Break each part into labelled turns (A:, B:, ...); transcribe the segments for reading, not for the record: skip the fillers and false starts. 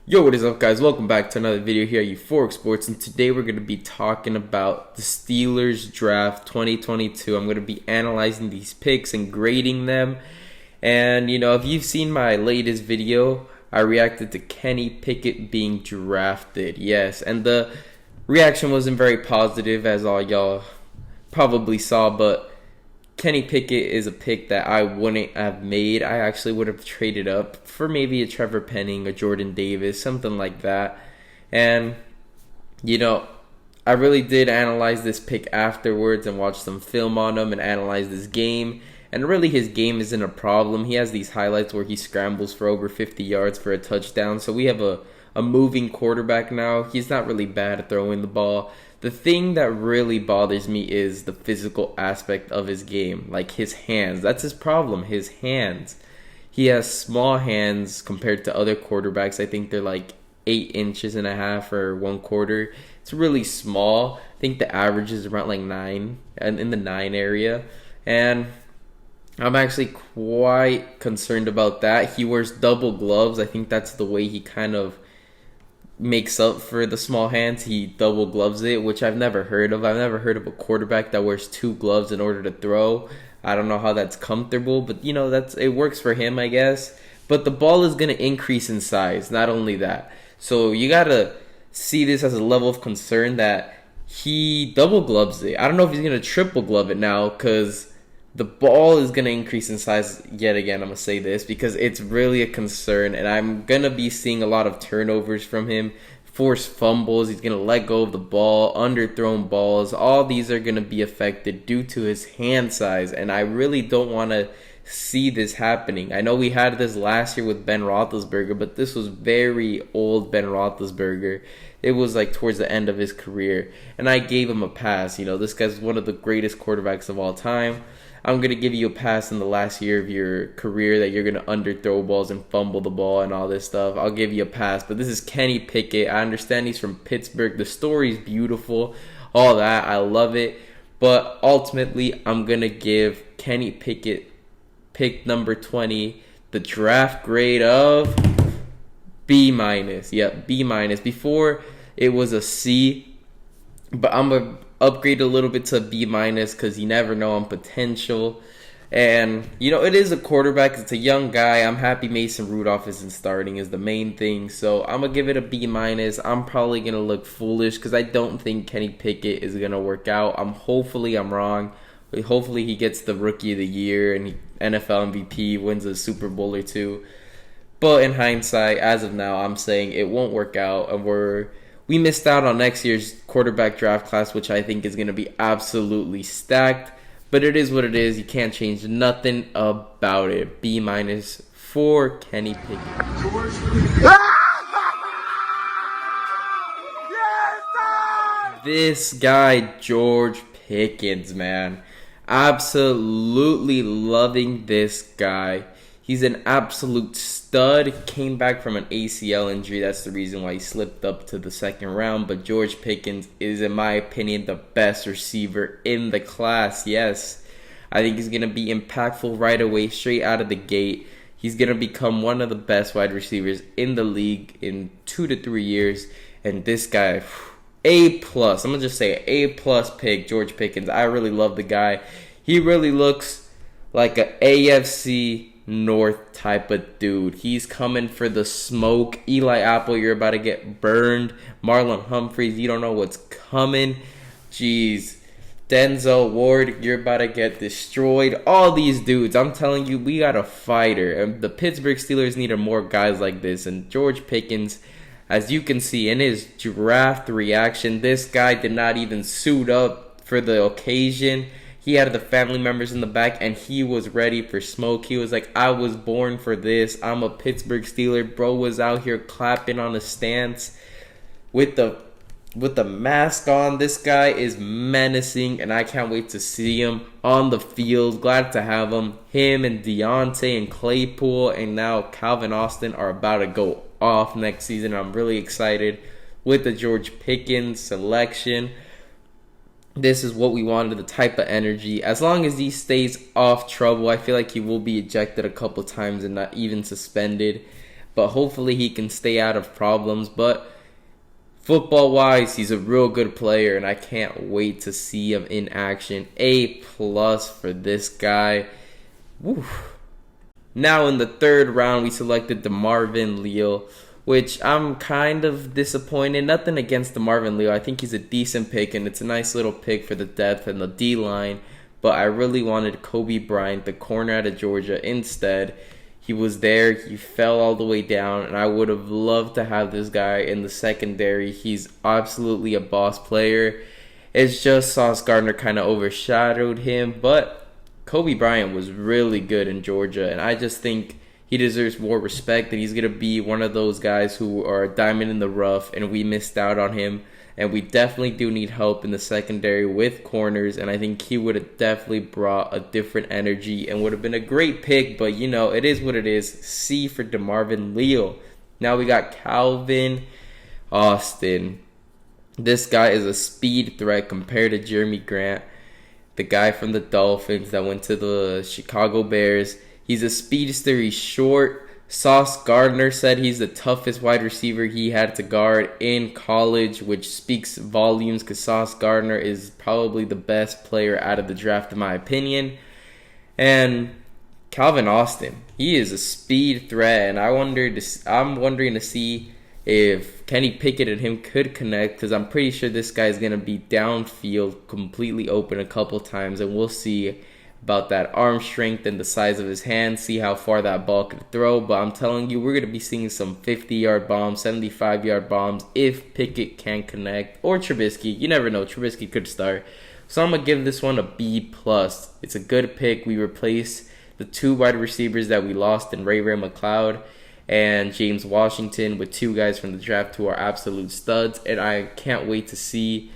A: Yo, what is up, guys? Welcome back to another video here at Euphoric Sports, and today we're going to be talking about the Steelers draft 2022. I'm going to be analyzing these picks and grading them. And, if you've seen my latest video, I reacted to Kenny Pickett being drafted. Yes, and the reaction wasn't very positive, as all y'all probably saw, but Kenny Pickett is a pick that I wouldn't have made. I actually would have traded up for maybe a Trevor Penning, a Jordan Davis, something like that. And, I really did analyze this pick afterwards and watch some film on him and analyze this game. And really, his game isn't a problem. He has these highlights where he scrambles for over 50 yards for a touchdown. So we have a moving quarterback now. He's not really bad at throwing the ball. The thing that really bothers me is the physical aspect of his game, like his hands. That's his problem, his hands. He has small hands compared to other quarterbacks. I think they're like 8.5 inches or 1/4. It's really small. I think the average is around like 9, and in the 9 area. And I'm actually quite concerned about that. He wears double gloves. I think that's the way he kind of makes up for the small hands. He double gloves it, which I've never heard of. I've never heard of a quarterback that wears 2 gloves in order to throw. I don't know how that's comfortable, but it works for him, I guess. But the ball is going to increase in size, not only that. So you got to see this as a level of concern that he double gloves it. I don't know if he's going to triple glove it now, because the ball is going to increase in size yet again. I'm going to say this because it's really a concern, and I'm going to be seeing a lot of turnovers from him, forced fumbles. He's going to let go of the ball, underthrown balls. All these are going to be affected due to his hand size, and I really don't want to see this happening. I know we had this last year with Ben Roethlisberger, but this was very old Ben Roethlisberger. It was like towards the end of his career, and I gave him a pass. This guy's one of the greatest quarterbacks of all time. I'm going to give you a pass in the last year of your career that you're going to underthrow balls and fumble the ball and all this stuff. I'll give you a pass. But this is Kenny Pickett. I understand he's from Pittsburgh. The story's beautiful. All that. I love it. But ultimately, I'm going to give Kenny Pickett, pick number 20, the draft grade of B-. Yep, B-. Before, it was a C. But I'm going to upgrade a little bit to B- because you never know on potential. And it is a quarterback, it's a young guy. I'm happy Mason Rudolph isn't starting is the main thing, so I'm gonna give it a B-. I'm probably gonna look foolish because I don't think Kenny Pickett is gonna work out. Hopefully I'm wrong. Hopefully he gets the rookie of the year and NFL MVP, wins a Super Bowl or two. But in hindsight, as of now, I'm saying it won't work out, and we missed out on next year's quarterback draft class, which I think is going to be absolutely stacked. But it is what it is. You can't change nothing about it. B- for Kenny Pickett. This guy, George Pickens, man. Absolutely loving this guy. He's an absolute stud. Came back from an ACL injury. That's the reason why he slipped up to the second round. But George Pickens is, in my opinion, the best receiver in the class. Yes, I think he's going to be impactful right away, straight out of the gate. He's going to become one of the best wide receivers in the league in 2 to 3 years. And this guy, A+. I'm going to just say A+ pick, George Pickens. I really love the guy. He really looks like an AFC North type of dude. He's coming for the smoke. Eli Apple, you're about to get burned. Marlon Humphreys, you don't know what's coming. Jeez. Denzel Ward, you're about to get destroyed. All these dudes, I'm telling you, we got a fighter. And the Pittsburgh Steelers needed more guys like this. And George Pickens, as you can see in his draft reaction, this guy did not even suit up for the occasion. He had the family members in the back, and he was ready for smoke. He was like, I was born for this. I'm a Pittsburgh Steeler. Bro was out here clapping on the stance with the mask on. This guy is menacing, and I can't wait to see him on the field. Glad to have him. Him and Deontay and Claypool and now Calvin Austin are about to go off next season. I'm really excited with the George Pickens selection. This is what we wanted, the type of energy. As long as he stays off trouble, I feel like he will be ejected a couple times and not even suspended. but hopefully he can stay out of problems. But football-wise, he's a real good player, and I can't wait to see him in action. A+ for this guy. Woo. Now in the third round, we selected the Marvin Leo, which I'm kind of disappointed. Nothing against the Marvin Leo. I think he's a decent pick, and it's a nice little pick for the depth and the D-line. But I really wanted Coby Bryant, the corner out of Georgia, instead. He was there. He fell all the way down, and I would have loved to have this guy in the secondary. He's absolutely a boss player. It's just Sauce Gardner kind of overshadowed him, but Coby Bryant was really good in Georgia, and I just think he deserves more respect, and he's going to be one of those guys who are a diamond in the rough, and we missed out on him. And we definitely do need help in the secondary with corners, and I think he would have definitely brought a different energy and would have been a great pick, but you know, it is what it is. C for DeMarvin Leo. Now we got Calvin Austin. This guy is a speed threat compared to Jeremy Grant, the guy from the Dolphins that went to the Chicago Bears. He's a speedster. He's short. Sauce Gardner said he's the toughest wide receiver he had to guard in college, which speaks volumes because Sauce Gardner is probably the best player out of the draft in my opinion. And Calvin Austin, he is a speed threat, and I'm wondering to see if Kenny Pickett and him could connect, because I'm pretty sure this guy is going to be downfield completely open a couple times, and we'll see about that arm strength and the size of his hand, see how far that ball could throw. But I'm telling you, we're going to be seeing some 50-yard bombs, 75-yard bombs if Pickett can connect, or Trubisky. You never know. Trubisky could start. So I'm going to give this one a B+. It's a good pick. We replaced the two wide receivers that we lost in Ray McLeod and James Washington with two guys from the draft who are absolute studs, and I can't wait to see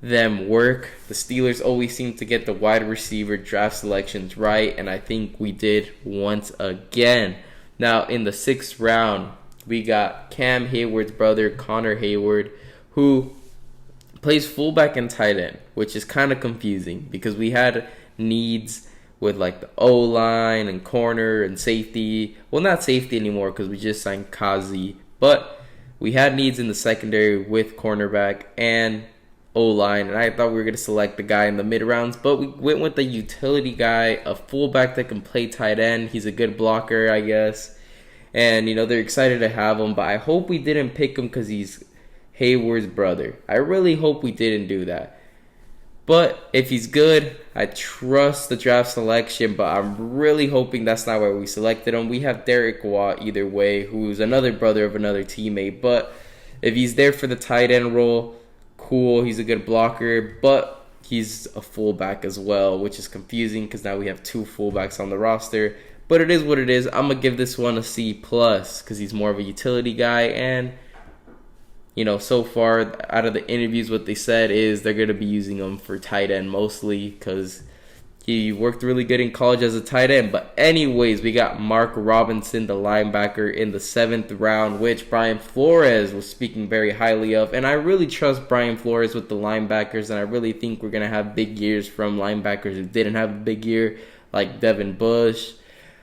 A: them work. The Steelers always seem to get the wide receiver draft selections right, and I think we did once again. Now in the 6th round, we got Cam Hayward's brother, Connor Hayward, who plays fullback and tight end, which is kind of confusing because we had needs with like the O-line and corner and safety. Well, not safety anymore because we just signed Kazi, but we had needs in the secondary with cornerback and O-line, and I thought we were going to select the guy in the mid-rounds, but we went with the utility guy, a fullback that can play tight end. He's a good blocker, I guess, and, you know, they're excited to have him, but I hope we didn't pick him because he's Hayward's brother. I really hope we didn't do that, but if he's good, I trust the draft selection, but I'm really hoping that's not why we selected him. We have Derek Watt either way, who's another brother of another teammate, but if he's there for the tight end role, cool, he's a good blocker, but he's a fullback as well, which is confusing because now we have two fullbacks on the roster. But it is what it is. I'm going to give this one a C+ because he's more of a utility guy, and, you know, so far out of the interviews, what they said is they're going to be using him for tight end mostly because he worked really good in college as a tight end. But anyways, we got Mark Robinson, the linebacker, in the 7th round, which Brian Flores was speaking very highly of. And I really trust Brian Flores with the linebackers, and I really think we're going to have big years from linebackers who didn't have a big year, like Devin Bush.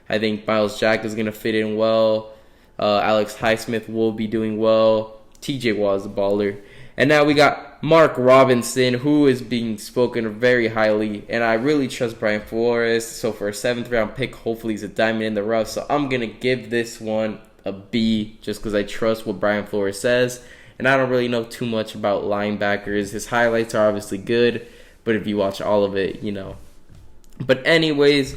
A: I think Miles Jack is going to fit in well. Alex Highsmith will be doing well. TJ Watt is a baller. And now we got Mark Robinson, who is being spoken very highly, and I really trust Brian Flores. So for a 7th round pick, hopefully he's a diamond in the rough. So I'm going to give this one a B just because I trust what Brian Flores says. And I don't really know too much about linebackers. His highlights are obviously good, but if you watch all of it, you know. But anyways,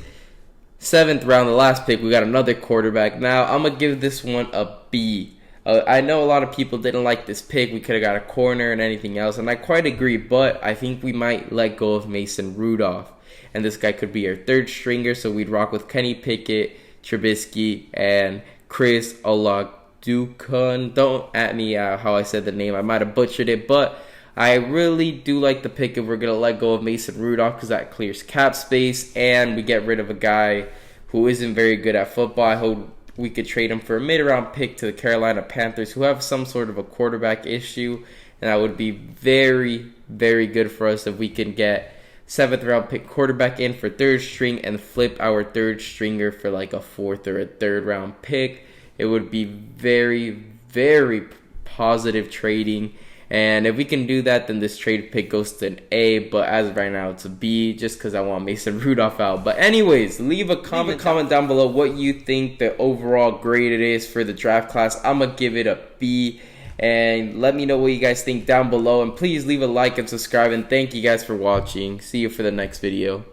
A: 7th round, the last pick, we got another quarterback. Now I'm going to give this one a B. I know a lot of people didn't like this pick. We could have got a corner and anything else, and I quite agree, but I think we might let go of Mason Rudolph. And this guy could be our 3rd stringer, so we'd rock with Kenny Pickett, Trubisky, and Chris Olajuwon. Don't at me how I said the name. I might have butchered it, but I really do like the pick if we're going to let go of Mason Rudolph because that clears cap space, and we get rid of a guy who isn't very good at football. I hope we could trade him for a mid-round pick to the Carolina Panthers, who have some sort of a quarterback issue, and that would be very, very good for us if we can get 7th round pick quarterback in for 3rd string and flip our 3rd stringer for like a 4th or a 3rd round pick. it would be very, very positive trading. And if we can do that, then this trade pick goes to an A. But as of right now, it's a B, just because I want Mason Rudolph out. But anyways, leave a comment down below what you think the overall grade it is for the draft class. I'm going to give it a B. And let me know what you guys think down below. And please leave a like and subscribe. And thank you guys for watching. See you for the next video.